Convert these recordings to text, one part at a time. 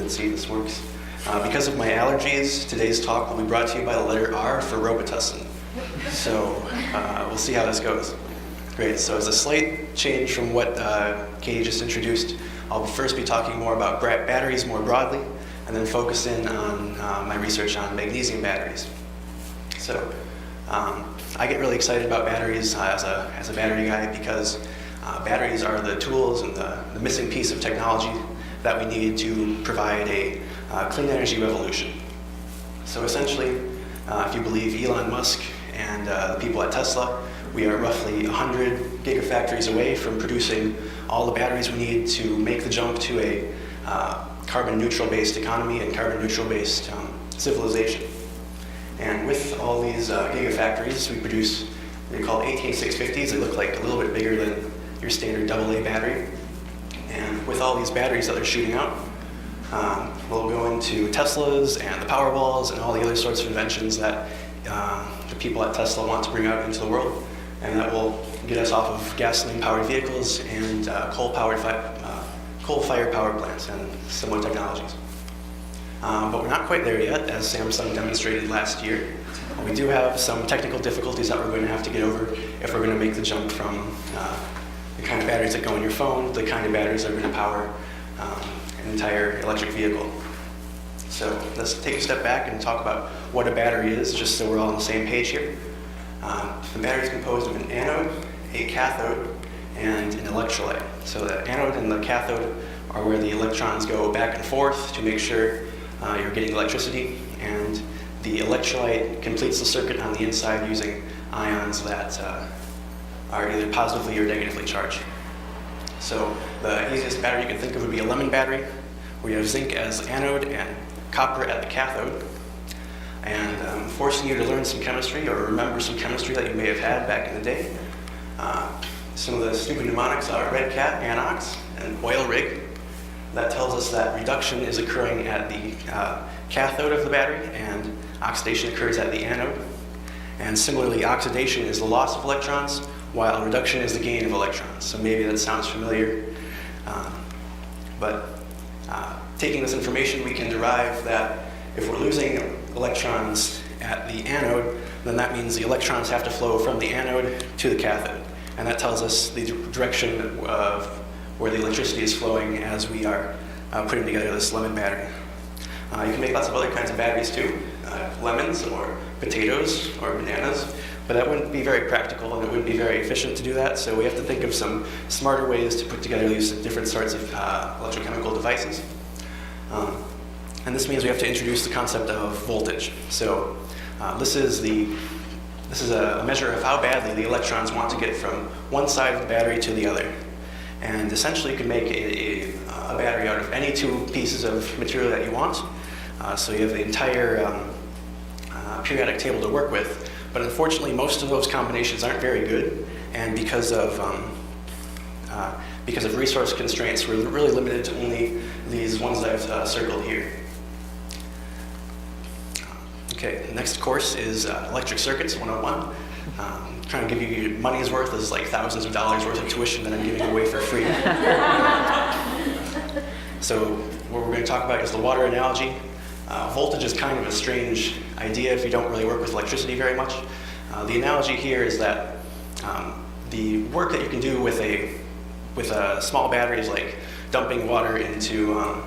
Let's see if this works. Because of my allergies, today's talk will be brought to you by the letter R for Robitussin. So we'll see how this goes. Great, so as a slight change from what Katie just introduced, I'll first be talking more about batteries more broadly, and then focus in on my research on magnesium batteries. So I get really excited about batteries as a battery guy because batteries are the tools and the missing piece of technology that we need to provide a clean energy revolution. So essentially, if you believe Elon Musk and the people at Tesla, we are roughly 100 gigafactories away from producing all the batteries we need to make the jump to a carbon neutral based economy and carbon neutral based civilization. And with all these gigafactories, we produce what they call 18650s. They look like a little bit bigger than your standard AA battery. And with all these batteries that they're shooting out, we'll go into Teslas and the Powerwalls and all the other sorts of inventions that the people at Tesla want to bring out into the world. And that will get us off of gasoline-powered vehicles and coal-fired power plants and similar technologies. But we're not quite there yet, as Samsung demonstrated last year. We do have some technical difficulties that we're going to have to get over if we're going to make the jump from the kind of batteries that go in your phone, the kind of batteries that are going to power an entire electric vehicle. So let's take a step back and talk about what a battery is, just so we're all on the same page here. The battery is composed of an anode, a cathode, and an electrolyte. So the anode and the cathode are where the electrons go back and forth to make sure you're getting electricity, and the electrolyte completes the circuit on the inside using ions that are either positively or negatively charged. So the easiest battery you can think of would be a lemon battery, where you have zinc as anode and copper at the cathode. And I'm forcing you to learn some chemistry or remember some chemistry that you may have had back in the day. Some of the stupid mnemonics are red cat, anox, and oil rig. That tells us that reduction is occurring at the cathode of the battery and oxidation occurs at the anode. And similarly, oxidation is the loss of electrons, while reduction is the gain of electrons. So maybe that sounds familiar. But taking this information, we can derive that if we're losing electrons at the anode, then that means the electrons have to flow from the anode to the cathode. And that tells us the direction of where the electricity is flowing as we are putting together this lemon battery. You can make lots of other kinds of batteries too, lemons or potatoes or bananas, but that wouldn't be very practical and it wouldn't be very efficient to do that, so we have to think of some smarter ways to put together these different sorts of electrochemical devices. And this means we have to introduce the concept of voltage. So this is a measure of how badly the electrons want to get from one side of the battery to the other. And essentially you can make a battery out of any two pieces of material that you want. So you have the entire periodic table to work with. But unfortunately, most of those combinations aren't very good. And because of resource constraints, we're really limited to only these ones that I've circled here. Okay, the next course is Electric Circuits 101. Trying to give you your money's worth. This is like thousands of dollars worth of tuition that I'm giving away for free. So what we're going to talk about is the water analogy. Voltage is kind of a strange idea if you don't really work with electricity very much. The analogy here is that the work that you can do with a small battery is like dumping water into a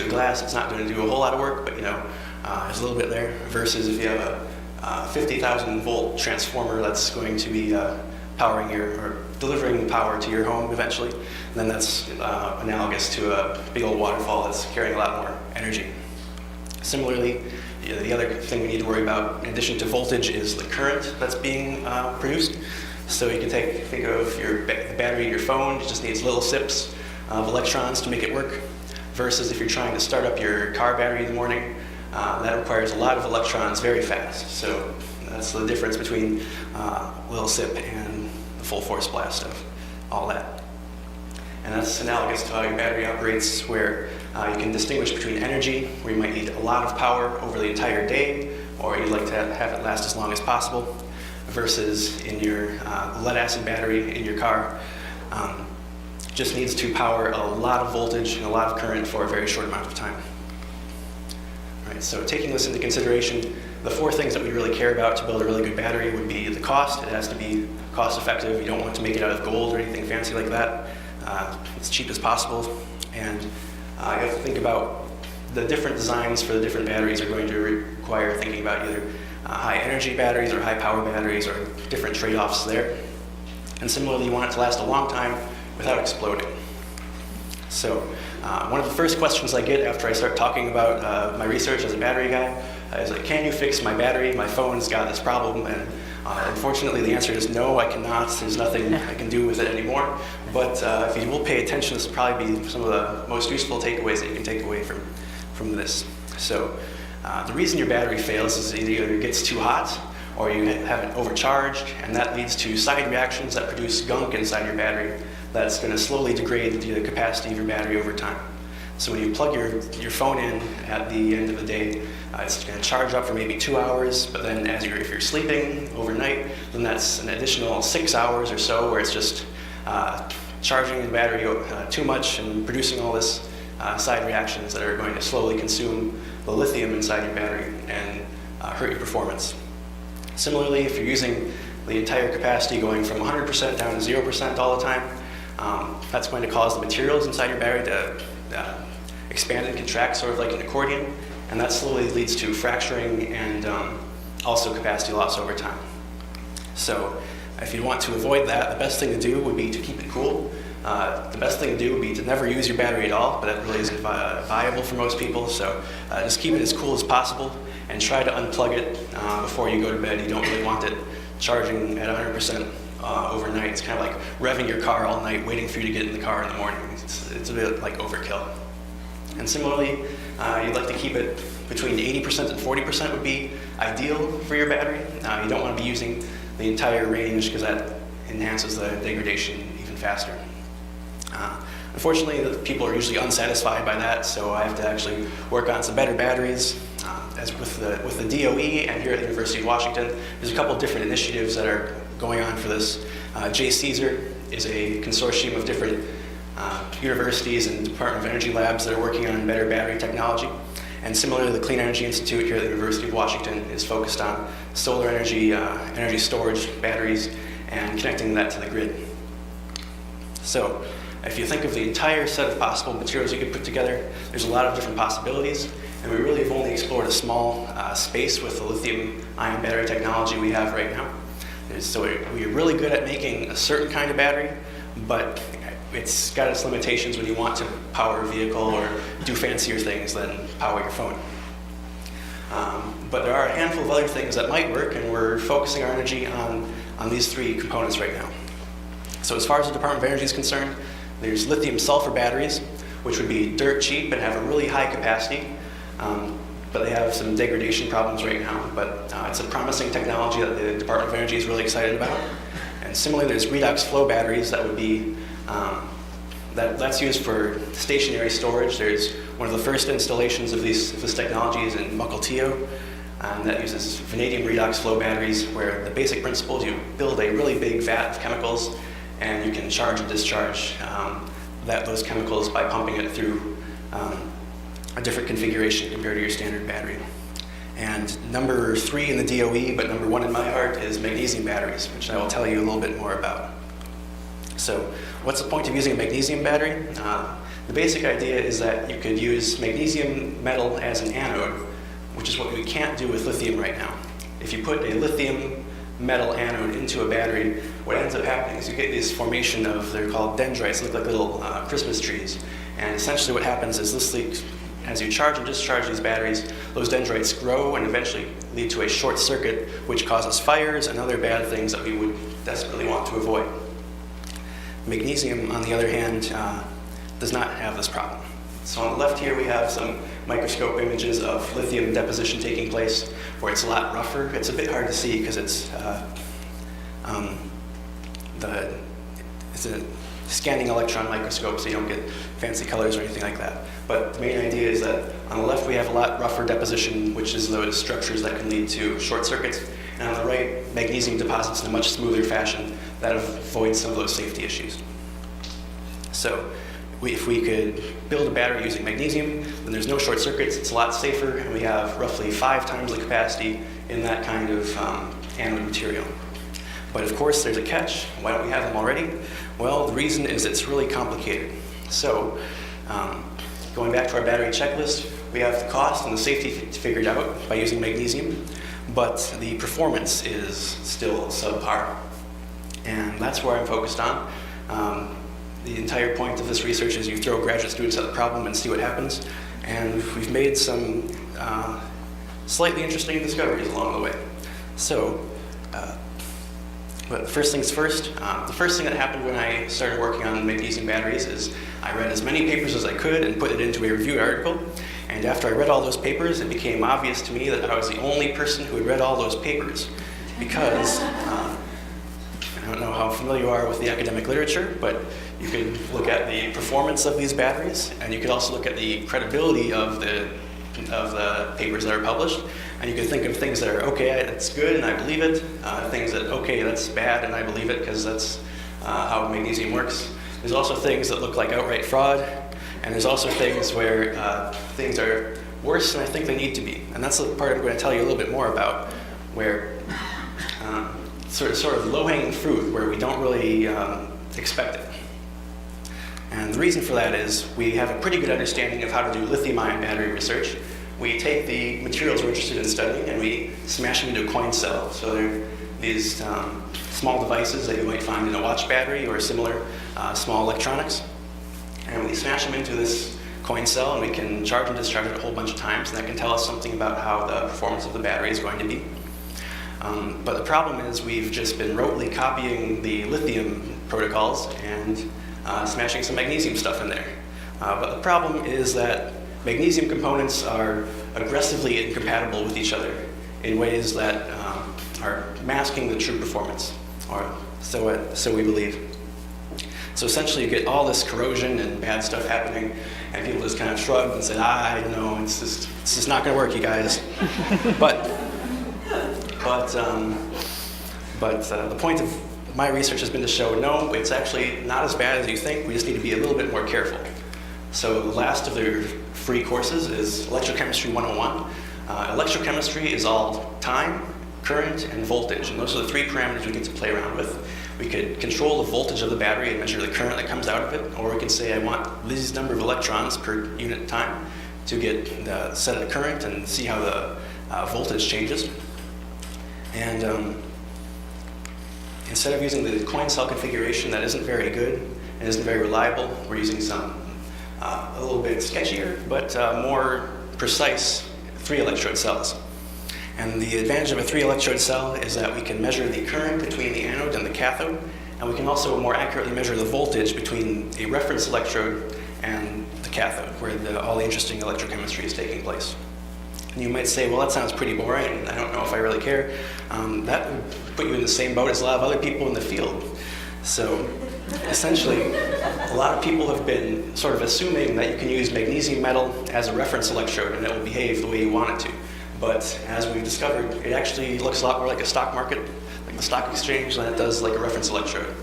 glass. It's not going to do a whole lot of work, but there's a little bit there. Versus if you have a 50,000 volt transformer that's going to be powering or delivering power to your home eventually, then that's analogous to a big old waterfall that's carrying a lot more energy. Similarly, the other thing we need to worry about in addition to voltage is the current that's being produced. So you can think of the battery of your phone. It just needs little sips of electrons to make it work. Versus if you're trying to start up your car battery in the morning, that requires a lot of electrons very fast. So that's the difference between a little sip and the full force blast of all that. And that's analogous to how your battery operates, where you can distinguish between energy, where you might need a lot of power over the entire day, or you'd like to have it last as long as possible, versus in your lead acid battery in your car. just needs to power a lot of voltage and a lot of current for a very short amount of time. All right, so taking this into consideration, the 4 things that we really care about to build a really good battery would be the cost. It has to be cost effective. You don't want to make it out of gold or anything fancy like that. As cheap as possible. And you have to think about the different designs for the different batteries are going to require thinking about either high energy batteries or high power batteries or different trade-offs there. And similarly, you want it to last a long time without exploding. So one of the first questions I get after I start talking about my research as a battery guy is like, can you fix my battery? My phone's got this problem. And unfortunately, the answer is no, I cannot. There's nothing I can do with it anymore. But if you will pay attention, this will probably be some of the most useful takeaways that you can take away from this. So the reason your battery fails is either it gets too hot or you have it overcharged, and that leads to side reactions that produce gunk inside your battery that's going to slowly degrade the capacity of your battery over time. So when you plug your phone in at the end of the day, it's going to charge up for maybe 2 hours, but then if you're sleeping overnight, then that's an additional 6 hours or so where it's just charging the battery too much and producing all this side reactions that are going to slowly consume the lithium inside your battery and hurt your performance. Similarly, if you're using the entire capacity going from 100% down to 0% all the time, that's going to cause the materials inside your battery to expand and contract sort of like an accordion, and that slowly leads to fracturing and also capacity loss over time. So if you want to avoid that, the best thing to do would be to keep it cool. The best thing to do would be to never use your battery at all, but that really isn't viable for most people, so just keep it as cool as possible and try to unplug it before you go to bed. You don't really want it charging at 100% overnight. It's kind of like revving your car all night, waiting for you to get in the car in the morning. It's a bit like overkill. And similarly, you'd like to keep it between 80% and 40% would be ideal for your battery. You don't want to be using the entire range because that enhances the degradation even faster. Unfortunately, the people are usually unsatisfied by that, so I have to actually work on some better batteries. As with the DOE and here at the University of Washington, there's a couple different initiatives that are going on for this. JCESR is a consortium of different universities and Department of Energy labs that are working on better battery technology. And similarly, the Clean Energy Institute here at the University of Washington is focused on solar energy, energy storage, batteries, and connecting that to the grid. So if you think of the entire set of possible materials you could put together, there's a lot of different possibilities. And we really have only explored a small space with the lithium-ion battery technology we have right now. So we're really good at making a certain kind of battery, but it's got its limitations when you want to power a vehicle or do fancier things than power your phone. But there are a handful of other things that might work, and we're focusing our energy on these 3 components right now. So as far as the Department of Energy is concerned, there's lithium-sulfur batteries, which would be dirt cheap and have a really high capacity. But they have some degradation problems right now, but it's a promising technology that the Department of Energy is really excited about. And similarly, there's redox flow batteries that would be, that's used for stationary storage. There's one of the first installations of this technology is in Mukilteo, that uses vanadium redox flow batteries, where the basic principle is you build a really big vat of chemicals, and you can charge and discharge those chemicals by pumping it through a different configuration compared to your standard battery. And number 3 in the DOE, but number 1 in my heart, is magnesium batteries, which I will tell you a little bit more about. So what's the point of using a magnesium battery? The basic idea is that you could use magnesium metal as an anode, which is what we can't do with lithium right now. If you put a lithium metal anode into a battery, what ends up happening is you get this formation of, they're called dendrites, they look like little Christmas trees. And essentially what happens is as you charge and discharge these batteries, those dendrites grow and eventually lead to a short circuit, which causes fires and other bad things that we would desperately want to avoid. Magnesium, on the other hand, does not have this problem. So on the left here we have some microscope images of lithium deposition taking place, where it's a lot rougher. It's a bit hard to see because it's a scanning electron microscope, so you don't get fancy colors or anything like that. But the main idea is that on the left we have a lot rougher deposition, which is those structures that can lead to short circuits. And on the right, magnesium deposits in a much smoother fashion that avoids some of those safety issues. So if we could build a battery using magnesium, then there's no short circuits, it's a lot safer, and we have roughly 5 times the capacity in that kind of anode material. But of course, there's a catch. Why don't we have them already? Well, the reason is it's really complicated. So going back to our battery checklist, we have the cost and the safety figured out by using magnesium, but the performance is still subpar. And that's where I'm focused on. The entire point of this research is you throw graduate students at the problem and see what happens. And we've made some slightly interesting discoveries along the way. So, but first things first, the first thing that happened when I started working on magnesium batteries is I read as many papers as I could and put it into a reviewed article. And after I read all those papers, it became obvious to me that I was the only person who had read all those papers. Because, I don't know how familiar you are with the academic literature, but you could look at the performance of these batteries, and you could also look at the credibility of the papers that are published, and you could think of things that are, okay, that's good and I believe it, things that, okay, that's bad and I believe it because that's how magnesium works. There's also things that look like outright fraud, and there's also things where things are worse than I think they need to be. And that's the part I'm going to tell you a little bit more about, where sort of low-hanging fruit, where we don't really expect it. And the reason for that is we have a pretty good understanding of how to do lithium-ion battery research. We take the materials we're interested in studying and we smash them into a coin cell. So they're these small devices that you might find in a watch battery or similar small electronics. And we smash them into this coin cell and we can charge and discharge it a whole bunch of times, and that can tell us something about how the performance of the battery is going to be. But the problem is we've just been rotely copying the lithium protocols and smashing some magnesium stuff in there. But the problem is that magnesium components are aggressively incompatible with each other in ways that are masking the true performance, or so we believe. So essentially you get all this corrosion and bad stuff happening, and people just kind of shrugged and said, I don't know, it's just not going to work, you guys. But the point of my research has been to show, no, it's actually not as bad as you think. We just need to be a little bit more careful. So the last of their free courses is Electrochemistry 101. Electrochemistry is all time, current, and voltage. And those are the 3 parameters we get to play around with. We could control the voltage of the battery and measure the current that comes out of it. Or we could say, I want this number of electrons per unit time to get the set of the current and see how the voltage changes. And instead of using the coin cell configuration that isn't very good and isn't very reliable, we're using some a little bit sketchier but more precise 3-electrode cells. And the advantage of a 3-electrode cell is that we can measure the current between the anode and the cathode, and we can also more accurately measure the voltage between a reference electrode and the cathode, where all the interesting electrochemistry is taking place. And you might say, well, that sounds pretty boring, I don't know if I really care. That would put you in the same boat as a lot of other people in the field. So essentially, a lot of people have been sort of assuming that you can use magnesium metal as a reference electrode and it will behave the way you want it to. But as we've discovered, it actually looks a lot more like a stock market, like the stock exchange, than it does like a reference electrode.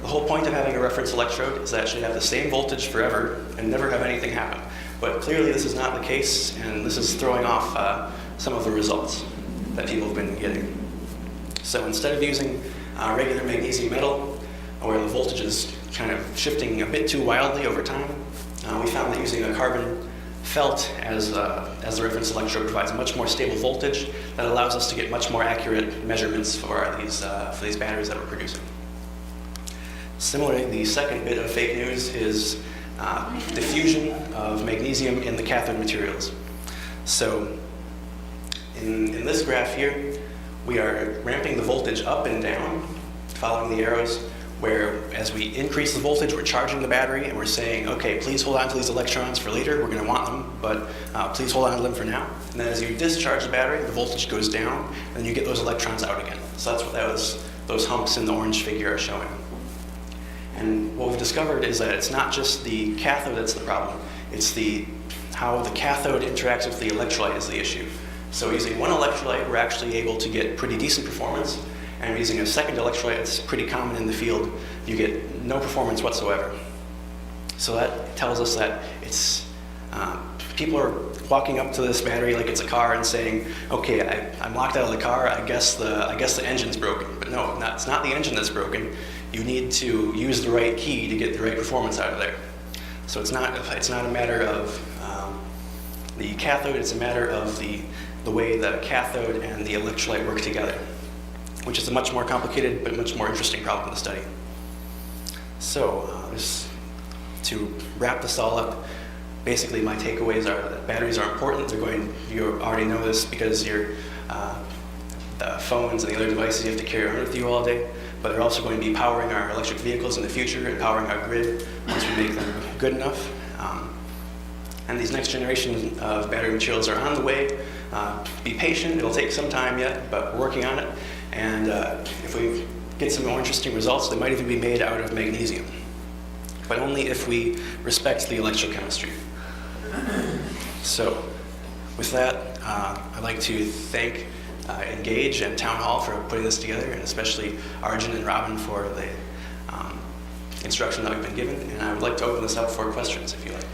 The whole point of having a reference electrode is that it should have the same voltage forever and never have anything happen. But clearly this is not the case, and this is throwing off some of the results that people have been getting. So instead of using regular magnesium metal, where the voltage is kind of shifting a bit too wildly over time, we found that using a carbon felt as the reference electrode provides much more stable voltage that allows us to get much more accurate measurements for these batteries that we're producing. Similarly, the second bit of fake news is diffusion of magnesium in the cathode materials. So in this graph here, we are ramping the voltage up and down, following the arrows, where as we increase the voltage, we're charging the battery and we're saying, okay, please hold on to these electrons for later, we're going to want them, but please hold on to them for now. And then as you discharge the battery, the voltage goes down, and you get those electrons out again. So that's what those humps in the orange figure are showing. And what we've discovered is that it's not just the cathode that's the problem, it's how the cathode interacts with the electrolyte is the issue. So using one electrolyte, we're actually able to get pretty decent performance, and using a second electrolyte that's pretty common in the field, you get no performance whatsoever. So that tells us that people are walking up to this battery like it's a car and saying, okay, I'm locked out of the car, I guess the engine's broken. But no, it's not the engine that's broken. You need to use the right key to get the right performance out of there. So it's not a matter of the cathode, it's a matter of the way the cathode and the electrolyte work together, which is a much more complicated but much more interesting problem to study. So just to wrap this all up, basically my takeaways are that batteries are important. You already know this because the phones and the other devices you have to carry around with you all day, but they're also going to be powering our electric vehicles in the future and powering our grid once we make them good enough. And these next generation of battery materials are on the way. Be patient, it'll take some time yet, but we're working on it. And if we get some more interesting results, they might even be made out of magnesium, but only if we respect the electrochemistry. So with that, I'd like to thank Engage and Town Hall for putting this together, and especially Arjun and Robin for the instruction that we've been given. And I would like to open this up for questions, if you like.